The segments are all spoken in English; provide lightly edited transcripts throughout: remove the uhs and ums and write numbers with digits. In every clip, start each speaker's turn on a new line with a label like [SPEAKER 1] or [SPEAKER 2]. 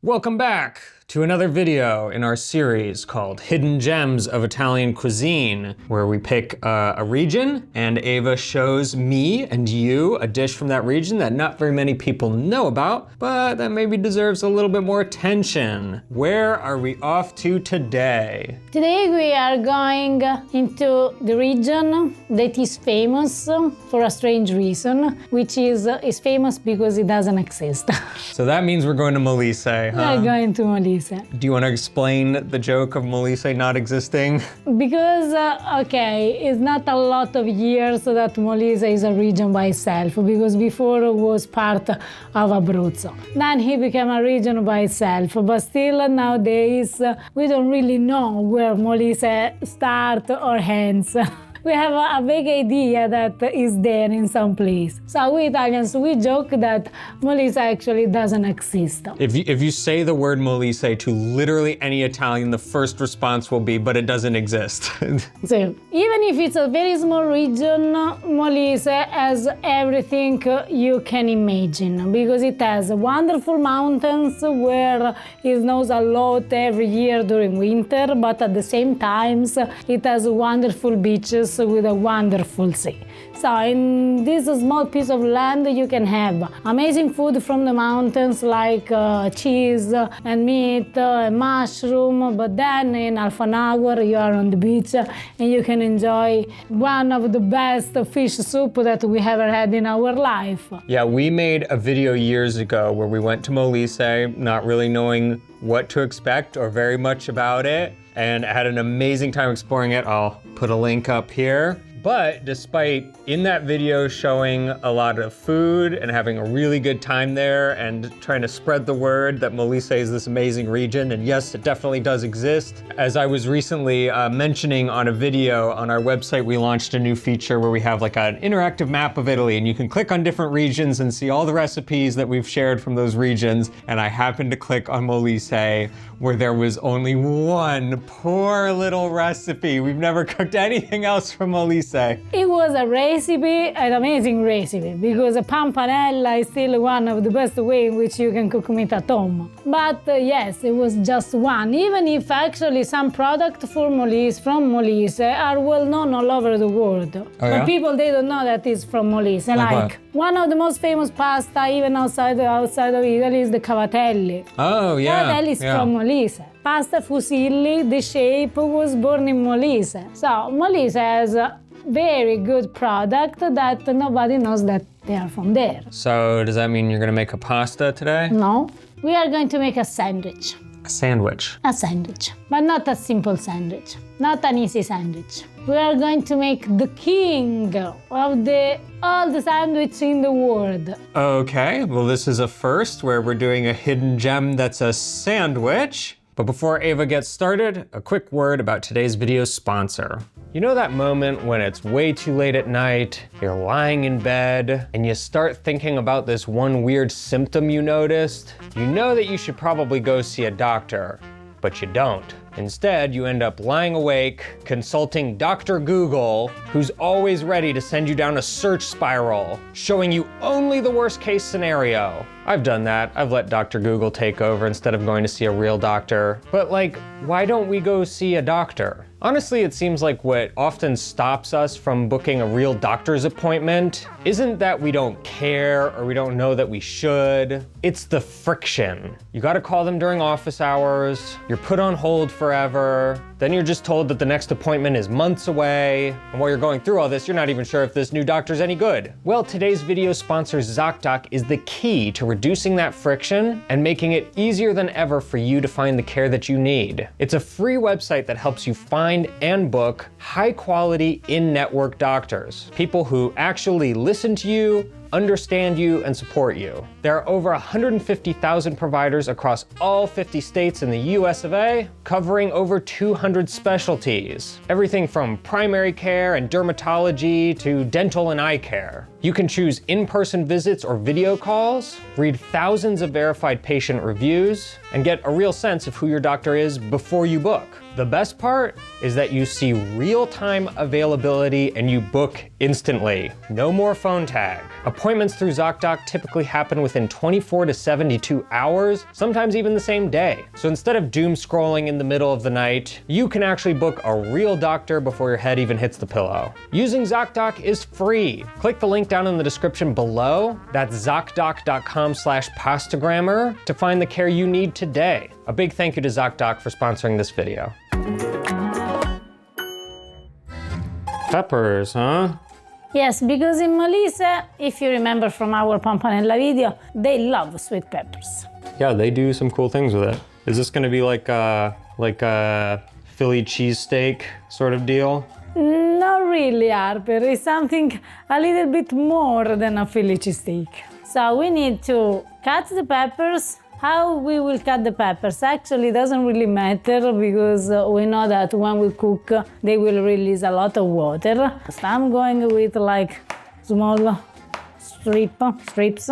[SPEAKER 1] Welcome back to another video in our series called Hidden Gems of Italian Cuisine, where we pick a region and Eva shows me and you a dish from that region that not very many people know about, but that maybe deserves a little bit more attention. Where are we off to today?
[SPEAKER 2] Today we are going into the region that is famous for a strange reason, which is famous because it doesn't exist.
[SPEAKER 1] So that means we're going to Molise, huh?
[SPEAKER 2] We're going to Molise.
[SPEAKER 1] Do you want to explain the joke of Molise not existing?
[SPEAKER 2] Because, it's not a lot of years that Molise is a region by itself, because before it was part of Abruzzo. Then he became a region by itself, but still nowadays we don't really know where Molise starts or ends. We have a vague idea that is there in some place. So we Italians, we joke that Molise actually doesn't exist.
[SPEAKER 1] If you say the word Molise to literally any Italian, the first response will be, but it doesn't exist.
[SPEAKER 2] So even if it's a very small region, Molise has everything you can imagine, because it has wonderful mountains where it snows a lot every year during winter, but at the same time it has wonderful beaches with a wonderful sea. So in this small piece of land you can have amazing food from the mountains like cheese and meat and mushroom, but then in half an hour you are on the beach and you can enjoy one of the best fish soup that we ever had in our life.
[SPEAKER 1] Yeah, we made a video years ago where we went to Molise, not really knowing what to expect or very much about it, and had an amazing time exploring it. I'll put a link up here. But despite in that video showing a lot of food and having a really good time there and trying to spread the word that Molise is this amazing region, and yes, it definitely does exist. As I was recently mentioning on a video on our website, we launched a new feature where we have like an interactive map of Italy, and you can click on different regions and see all the recipes that we've shared from those regions. And I happened to click on Molise, where there was only one poor little recipe. We've never cooked anything else from Molise.
[SPEAKER 2] It was a recipe, an amazing recipe, because a panella is still one of the best ways in which you can cook meat at home. But yes, it was just one, even if actually some products from Molise are well known all over the world.
[SPEAKER 1] Oh,
[SPEAKER 2] but
[SPEAKER 1] yeah?
[SPEAKER 2] people, they don't know that it's from Molise. Like one of the most famous pasta, even outside of Italy, is the cavatelli.
[SPEAKER 1] Oh, yeah.
[SPEAKER 2] Cavatelli is from Molise. Pasta fusilli, the shape was born in Molise. So Molise has a very good product that nobody knows that they are from there.
[SPEAKER 1] So does that mean you're gonna make a pasta today?
[SPEAKER 2] No, we are going to make a sandwich.
[SPEAKER 1] A sandwich.
[SPEAKER 2] A sandwich, but not a simple sandwich, not an easy sandwich. We are going to make the king of all the sandwich in the world.
[SPEAKER 1] Okay, well this is a first where we're doing a hidden gem that's a sandwich. But before Eva gets started, a quick word about today's video sponsor. You know that moment when it's way too late at night, you're lying in bed, and you start thinking about this one weird symptom you noticed? You know that you should probably go see a doctor, but you don't. Instead, you end up lying awake, consulting Dr. Google, who's always ready to send you down a search spiral, showing you only the worst case scenario. I've done that. I've let Dr. Google take over instead of going to see a real doctor. But like, why don't we go see a doctor? Honestly, it seems like what often stops us from booking a real doctor's appointment isn't that we don't care or we don't know that we should. It's the friction. You gotta call them during office hours, you're put on hold forever, then you're just told that the next appointment is months away, and while you're going through all this, you're not even sure if this new doctor's any good. Well, today's video sponsor, ZocDoc, is the key to reducing that friction and making it easier than ever for you to find the care that you need. It's a free website that helps you find and book high-quality in-network doctors, people who actually listen to you, understand you, and support you. There are over 150,000 providers across all 50 states in the US of A, covering over 200 specialties. Everything from primary care and dermatology to dental and eye care. You can choose in-person visits or video calls, read thousands of verified patient reviews, and get a real sense of who your doctor is before you book. The best part is that you see real-time availability and you book instantly. No more phone tag. Appointments through ZocDoc typically happen within 24 to 72 hours, sometimes even the same day. So instead of doom scrolling in the middle of the night, you can actually book a real doctor before your head even hits the pillow. Using ZocDoc is free. Click the link down in the description below. That's ZocDoc.com/pastagrammer to find the care you need today. A big thank you to ZocDoc for sponsoring this video. Peppers, huh?
[SPEAKER 2] Yes, because in Molise, if you remember from our Panonta video, they love sweet peppers.
[SPEAKER 1] Yeah, they do some cool things with it. Is this gonna be like a Philly cheesesteak sort of deal?
[SPEAKER 2] Not really, Harper. It's something a little bit more than a Philly cheesesteak. So we need to cut the peppers. How we will cut the peppers actually doesn't really matter because we know that when we cook, they will release a lot of water. So I'm going with like small strips.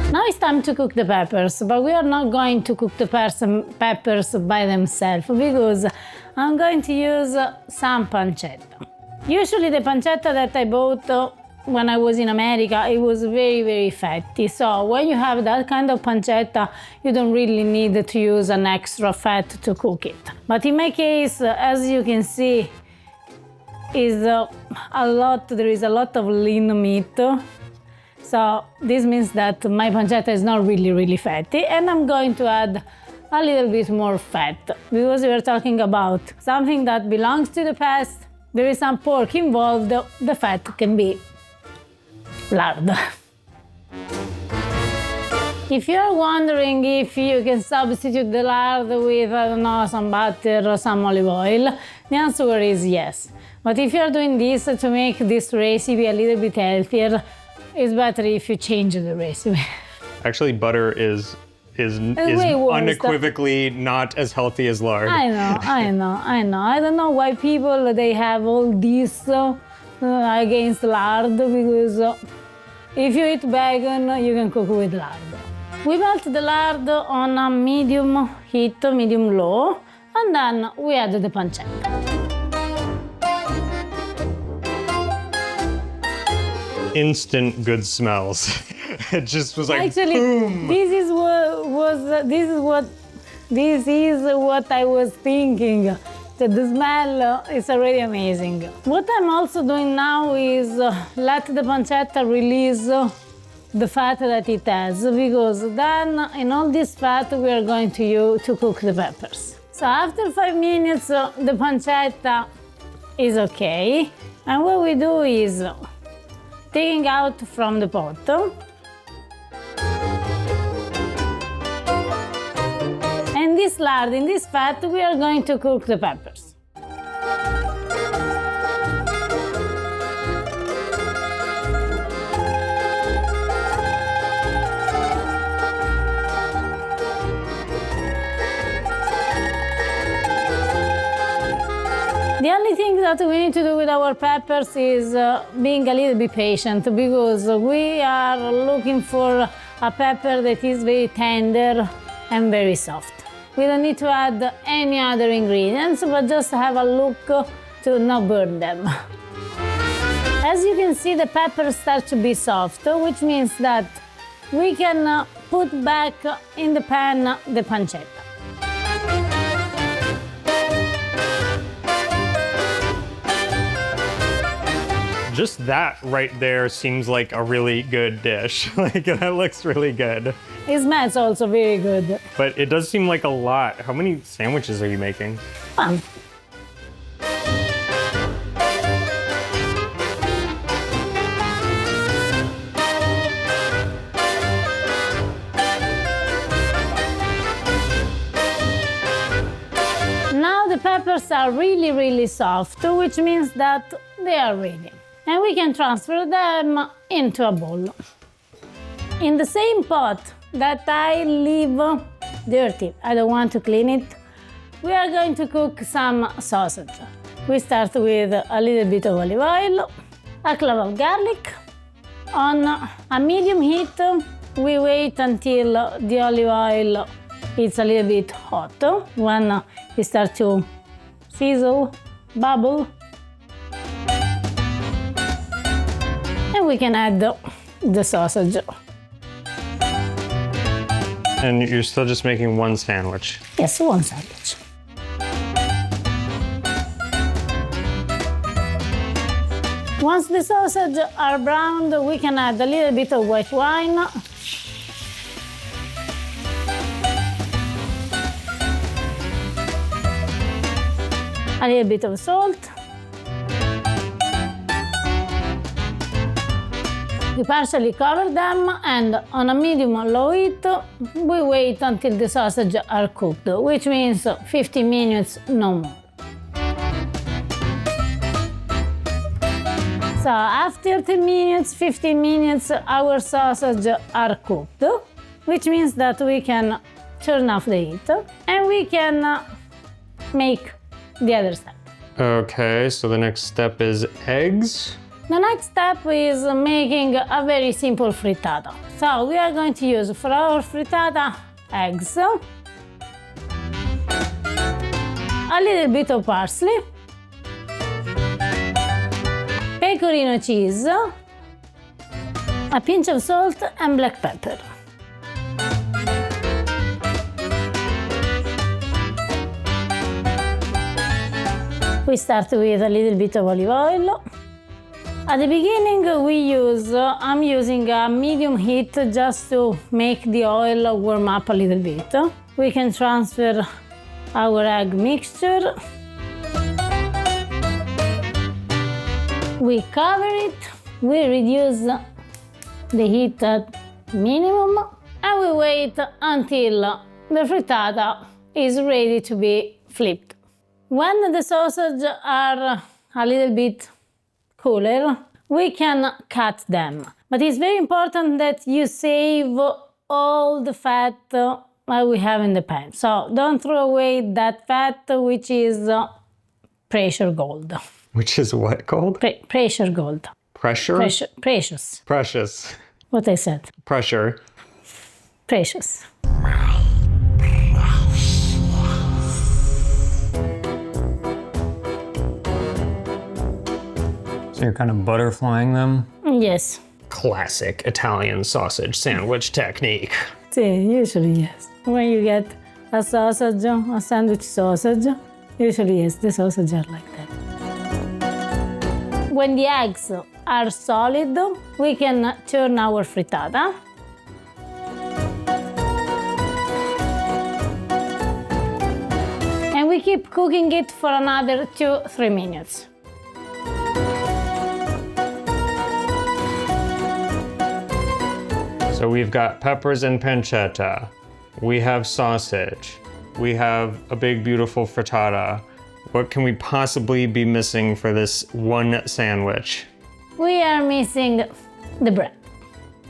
[SPEAKER 2] Now it's time to cook the peppers, but we are not going to cook the peppers by themselves because I'm going to use some pancetta. Usually the pancetta that I bought when I was in America, it was very, very fatty. So when you have that kind of pancetta, you don't really need to use an extra fat to cook it. But in my case, as you can see, there is a lot of lean meat. So this means that my pancetta is not really, really fatty, and I'm going to add a little bit more fat because we're talking about something that belongs to the past. There is some pork involved. The fat can be lard. If you're wondering if you can substitute the lard with, I don't know, some butter or some olive oil, the answer is yes. But if you're doing this to make this recipe a little bit healthier, it's better if you change the recipe.
[SPEAKER 1] Actually, butter is unequivocally not as healthy as lard.
[SPEAKER 2] I know. I don't know why people, they have all this against lard because if you eat bacon, you can cook with lard. We melt the lard on a medium heat, medium low, and then we add the pancetta.
[SPEAKER 1] Instant good smells. It just was like,
[SPEAKER 2] actually,
[SPEAKER 1] boom.
[SPEAKER 2] This is what I was thinking. The smell is already amazing. What I'm also doing now is let the pancetta release the fat that it has, because then in all this fat we are going to use to cook the peppers. So after 5 minutes the pancetta is okay, and what we do is taking out from the pot. And this lard, in this fat, we are going to cook the peppers. The only thing that we need to do with our peppers is being a little bit patient, because we are looking for a pepper that is very tender and very soft. We don't need to add any other ingredients, but just have a look to not burn them. As you can see, the peppers start to be soft, which means that we can put back in the pan the pancetta.
[SPEAKER 1] Just that right there seems like a really good dish. Like, that looks really good.
[SPEAKER 2] It smells also very good.
[SPEAKER 1] But it does seem like a lot. How many sandwiches are you making?
[SPEAKER 2] One. Now the peppers are really, really soft, which means that they are ready. And we can transfer them into a bowl. In the same pot that I leave dirty, I don't want to clean it, we are going to cook some sausage. We start with a little bit of olive oil, a clove of garlic. On a medium heat, we wait until the olive oil is a little bit hot. When it starts to sizzle, bubble, we can add the sausage.
[SPEAKER 1] And you're still just making one sandwich?
[SPEAKER 2] Yes, one sandwich. Once the sausage are browned, we can add a little bit of white wine. A little bit of salt. We partially cover them, and on a medium or low heat, we wait until the sausage are cooked, which means 15 minutes, no more. So after 10 minutes, 15 minutes, our sausage are cooked, which means that we can turn off the heat and we can make the other step.
[SPEAKER 1] Okay, so the next step is eggs.
[SPEAKER 2] The next step is making a very simple frittata. So we are going to use for our frittata eggs, a little bit of parsley, pecorino cheese, a pinch of salt and black pepper. We start with a little bit of olive oil. At the beginning I'm using a medium heat just to make the oil warm up a little bit. We can transfer our egg mixture. We cover it, we reduce the heat at minimum, and we wait until the frittata is ready to be flipped. When the sausage are a little bit cooler, we can cut them. But it's very important that you save all the fat we have in the pan. So don't throw away that fat, which is pressure gold.
[SPEAKER 1] Which is what gold?
[SPEAKER 2] Pressure gold.
[SPEAKER 1] Pressure?
[SPEAKER 2] Precious.
[SPEAKER 1] Precious.
[SPEAKER 2] What I said.
[SPEAKER 1] Pressure.
[SPEAKER 2] Precious.
[SPEAKER 1] So you're kind of butterflying them?
[SPEAKER 2] Yes.
[SPEAKER 1] Classic Italian sausage sandwich technique.
[SPEAKER 2] Usually yes. When you get a sausage, a sandwich sausage, usually yes, the sausage are like that. When the eggs are solid, we can turn our frittata. And we keep cooking it for another 2-3 minutes.
[SPEAKER 1] So we've got peppers and pancetta. We have sausage. We have a big, beautiful frittata. What can we possibly be missing for this one sandwich?
[SPEAKER 2] We are missing the bread.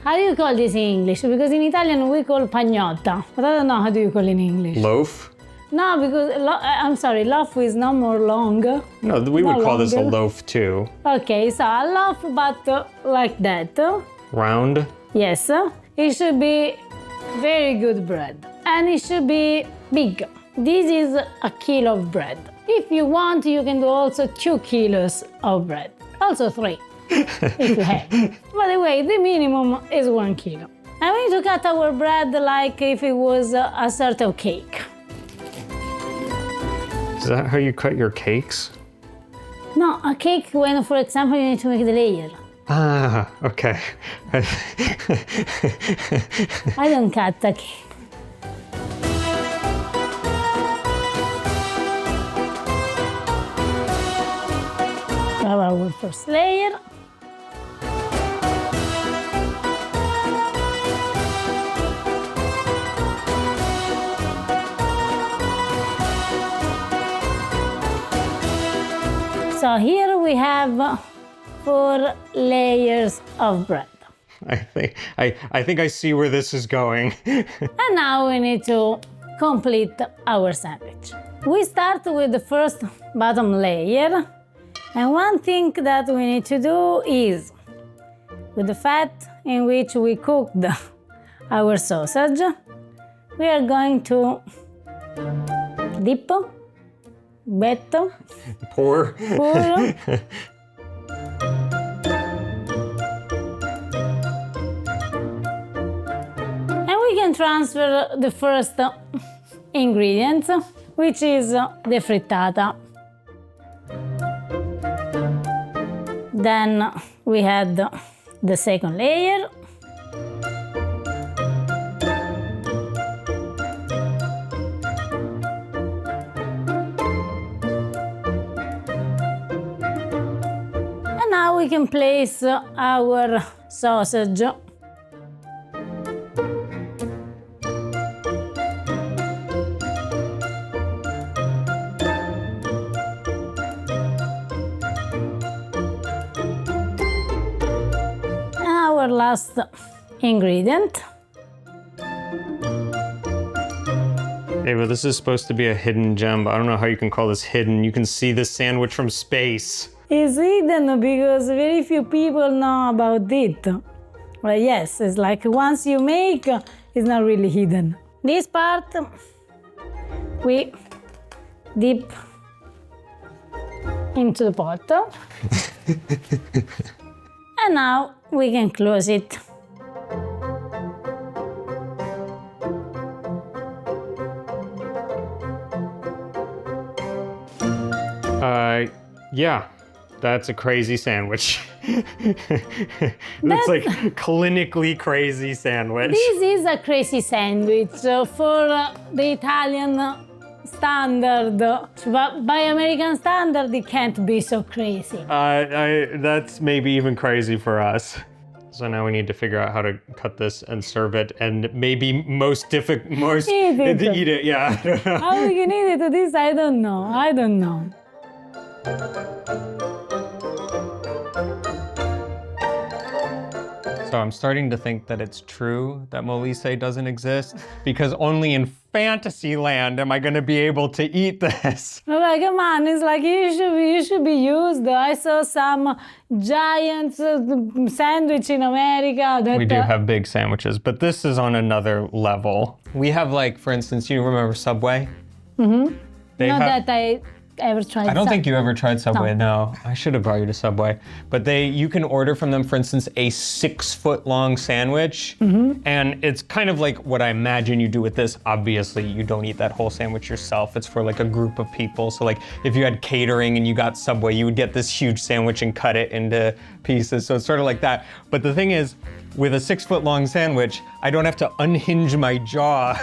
[SPEAKER 2] How do you call this in English? Because in Italian we call pagnotta, but I don't know how do you call it in English.
[SPEAKER 1] Loaf?
[SPEAKER 2] No, because, I'm sorry, loaf is no more long.
[SPEAKER 1] No, we would call this a loaf too.
[SPEAKER 2] Okay, so a loaf, but like that.
[SPEAKER 1] Round?
[SPEAKER 2] Yes, it should be very good bread. And it should be big. This is a kilo of bread. If you want, you can do also 2 kilos of bread. Also 3, if you have. By the way, the minimum is 1 kilo. And we need to cut our bread like if it was a sort of cake.
[SPEAKER 1] Is that how you cut your cakes?
[SPEAKER 2] No, a cake when, for example, you need to make the layer.
[SPEAKER 1] Ah, okay.
[SPEAKER 2] I don't cut a cake. We have our first layer. So here we have 4 layers of bread.
[SPEAKER 1] I think I see where this is going.
[SPEAKER 2] And now we need to complete our sandwich. We start with the first bottom layer. And one thing that we need to do is, with the fat in which we cooked our sausage, we are going to dip, wet,
[SPEAKER 1] Pour.
[SPEAKER 2] transfer the first ingredient, which is the frittata. Then we add the second layer. And now we can place our sausage. Our last ingredient.
[SPEAKER 1] Ava, this is supposed to be a hidden gem, but I don't know how you can call this hidden. You can see this sandwich from space.
[SPEAKER 2] It's hidden because very few people know about it. But yes, it's like once you make, it's not really hidden. This part we dip into the pot. And now we can close it.
[SPEAKER 1] Yeah, that's a crazy sandwich. That's like clinically crazy sandwich.
[SPEAKER 2] This is a crazy sandwich for the Italian standard, but by American standard it can't be so crazy.
[SPEAKER 1] That's maybe even crazy for us. So now we need to figure out how to cut this and serve it, and maybe most difficult,
[SPEAKER 2] Eat it.
[SPEAKER 1] to eat it. Yeah.
[SPEAKER 2] How we can eat it? This I don't know. I don't know.
[SPEAKER 1] So I'm starting to think that it's true that Molise doesn't exist, because only in fantasy land am I going to be able to eat this.
[SPEAKER 2] Like, come on, it's like you should be used. I saw some giant sandwich in America. That,
[SPEAKER 1] We do have big sandwiches, but this is on another level. We have, like, for instance, you remember Subway?
[SPEAKER 2] Mm-hmm. Not that I ever tried.
[SPEAKER 1] I don't think you ever tried Subway, no. I should have brought you to Subway. But you can order from them, for instance, a 6-foot-long sandwich. Mm-hmm. And it's kind of like what I imagine you do with this. Obviously, you don't eat that whole sandwich yourself. It's for like a group of people. So like if you had catering and you got Subway, you would get this huge sandwich and cut it into pieces. So it's sort of like that. But the thing is, with a 6-foot-long sandwich, I don't have to unhinge my jaw.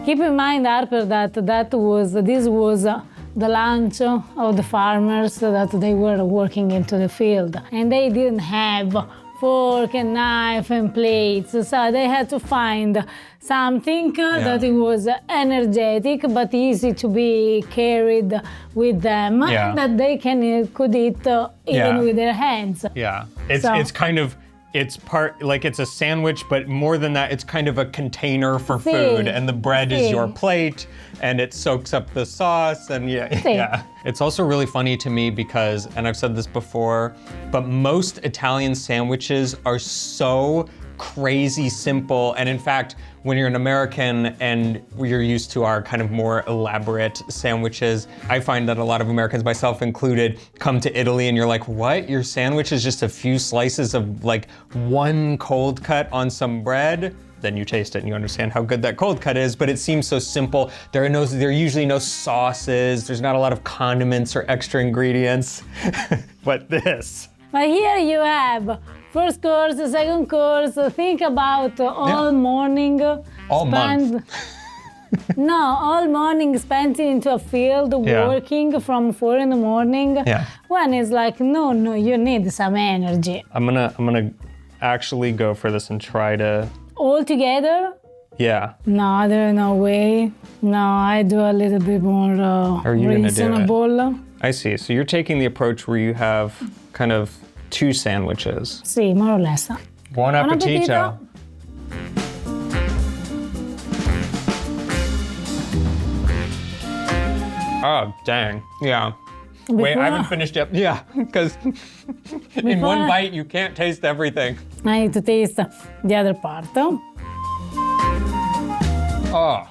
[SPEAKER 2] Keep in mind, Harper, that this was the lunch of the farmers that they were working into the field. And they didn't have fork and knife and plates, so they had to find something that it was energetic but easy to be carried with them, that they could eat even with their hands.
[SPEAKER 1] Yeah, it's kind of, it's a sandwich, but more than that, it's kind of a container for food, and the bread is your plate, and it soaks up the sauce, and yeah. It's also really funny to me because, and I've said this before, but most Italian sandwiches are so crazy simple, and in fact, when you're an American and you're used to our kind of more elaborate sandwiches, I find that a lot of Americans, myself included, come to Italy and you're like, what? Your sandwich is just a few slices of like one cold cut on some bread? Then you taste it and you understand how good that cold cut is, but it seems so simple. There are usually no sauces, there's not a lot of condiments or extra ingredients, but this.
[SPEAKER 2] But here you have first course, second course, think about all morning.
[SPEAKER 1] All month.
[SPEAKER 2] No, all morning spent into a field working from 4 in the morning.
[SPEAKER 1] Yeah.
[SPEAKER 2] When it's like, no, you need some energy.
[SPEAKER 1] I'm gonna actually go for this and try to.
[SPEAKER 2] All together?
[SPEAKER 1] Yeah.
[SPEAKER 2] No, there's no way. No, I do a little bit more reasonable.
[SPEAKER 1] I see, so you're taking the approach where you have kind of 2 sandwiches.
[SPEAKER 2] Sì, more or less.
[SPEAKER 1] Buon appetito. Oh, dang. Yeah. Wait, I haven't finished yet. Yeah, because in one bite, you can't taste everything.
[SPEAKER 2] I need to taste the other part.
[SPEAKER 1] Oh,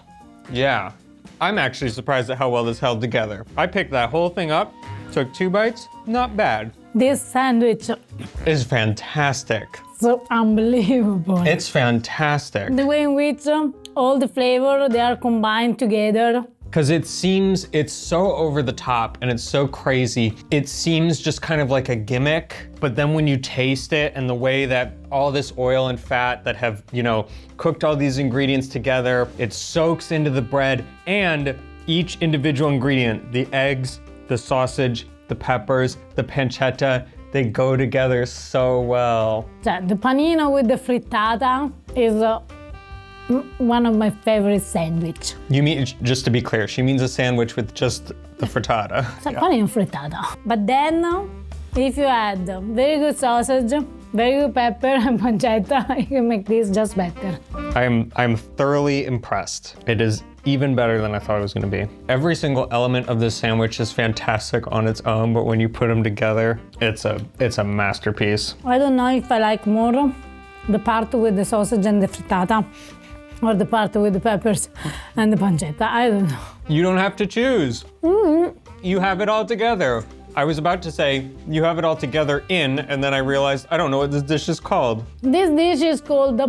[SPEAKER 1] yeah. I'm actually surprised at how well this held together. I picked that whole thing up, took 2 bites, not bad.
[SPEAKER 2] This sandwich
[SPEAKER 1] is fantastic.
[SPEAKER 2] so unbelievable.
[SPEAKER 1] It's fantastic.
[SPEAKER 2] The way in which all the flavor, they are combined together.
[SPEAKER 1] Because it seems, it's so over the top and it's so crazy. It seems just kind of like a gimmick, but then when you taste it and the way that all this oil and fat that have, you know, cooked all these ingredients together, it soaks into the bread, and each individual ingredient, the eggs, the sausage, the peppers, the pancetta, they go together so well.
[SPEAKER 2] The panino with the frittata is one of my favorite sandwich.
[SPEAKER 1] You mean, just to be clear, she means a sandwich with just the frittata.
[SPEAKER 2] Panino frittata. But then, if you add very good sausage, very good pepper and pancetta, you can make this just better.
[SPEAKER 1] I'm thoroughly impressed. It is even better than I thought it was gonna be. Every single element of this sandwich is fantastic on its own, but when you put them together, it's a masterpiece.
[SPEAKER 2] I don't know if I like more the part with the sausage and the frittata, or the part with the peppers and the pancetta. I don't know.
[SPEAKER 1] You don't have to choose. You have it all together. I was about to say, you have it all together and then I realized, I don't know what this dish is called.
[SPEAKER 2] This dish is called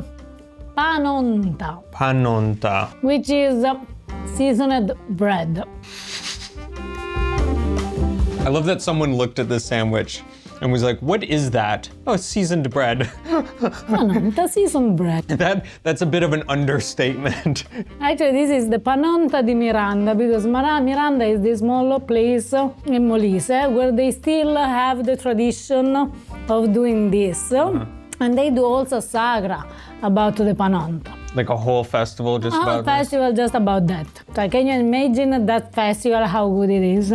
[SPEAKER 2] panonta.
[SPEAKER 1] Panonta.
[SPEAKER 2] Which is seasoned bread.
[SPEAKER 1] I love that someone looked at this sandwich and was like, what is that? Oh, it's seasoned bread.
[SPEAKER 2] Panonta seasoned bread.
[SPEAKER 1] That's a bit of an understatement.
[SPEAKER 2] Actually, this is the Panonta di Miranda, because Miranda is this small place in Molise where they still have the tradition of doing this. And they do also sagra about the Panonta.
[SPEAKER 1] Like a whole festival just about
[SPEAKER 2] A festival just about that. So can you imagine that festival, how good it is?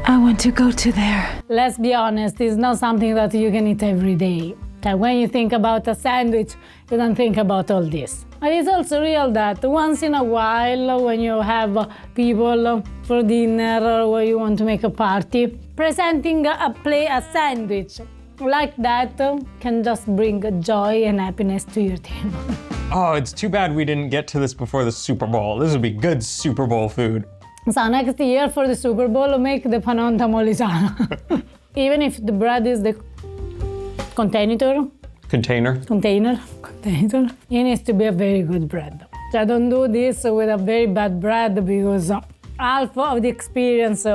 [SPEAKER 3] I want to go to there.
[SPEAKER 2] Let's be honest, it's not something that you can eat every day. So when you think about a sandwich, you don't think about all this. But it's also real that once in a while, when you have people for dinner or when you want to make a party, presenting a sandwich like that can just bring joy and happiness to your table.
[SPEAKER 1] Oh, it's too bad we didn't get to this before the Super Bowl. This would be good Super Bowl food.
[SPEAKER 2] So next year for the Super Bowl, make the Panonta Molisana. Even if the bread is the container, it needs to be a very good bread. So don't do this with a very bad bread, because half of the experience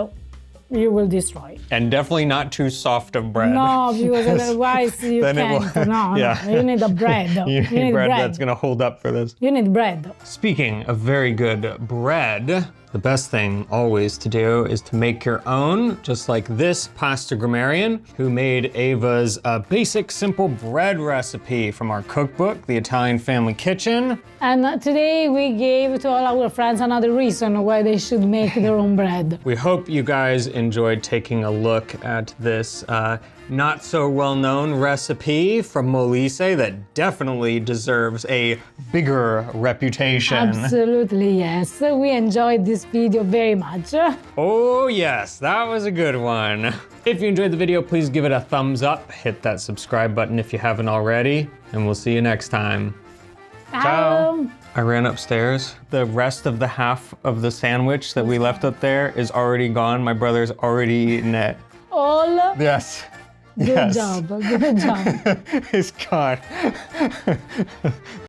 [SPEAKER 2] you will destroy.
[SPEAKER 1] And definitely not too soft of bread.
[SPEAKER 2] No, because otherwise you can't. No, you need a bread.
[SPEAKER 1] You need bread that's gonna hold up for this.
[SPEAKER 2] You need bread.
[SPEAKER 1] Speaking of very good bread, the best thing always to do is to make your own, just like this pasta grammarian who made Eva's basic simple bread recipe from our cookbook, The Italian Family Kitchen.
[SPEAKER 2] And today we gave to all our friends another reason why they should make their own bread.
[SPEAKER 1] We hope you guys enjoyed taking a look at this not so well-known recipe from Molise that definitely deserves a bigger reputation.
[SPEAKER 2] Absolutely, yes. We enjoyed this video very much.
[SPEAKER 1] Oh yes, that was a good one. If you enjoyed the video, please give it a thumbs up, hit that subscribe button if you haven't already, and we'll see you next time. Ciao. I ran upstairs. The rest of the half of the sandwich that we left up there is already gone. My brother's already eaten it.
[SPEAKER 2] All?
[SPEAKER 1] Yes.
[SPEAKER 2] Good job, good job.
[SPEAKER 1] It's gone.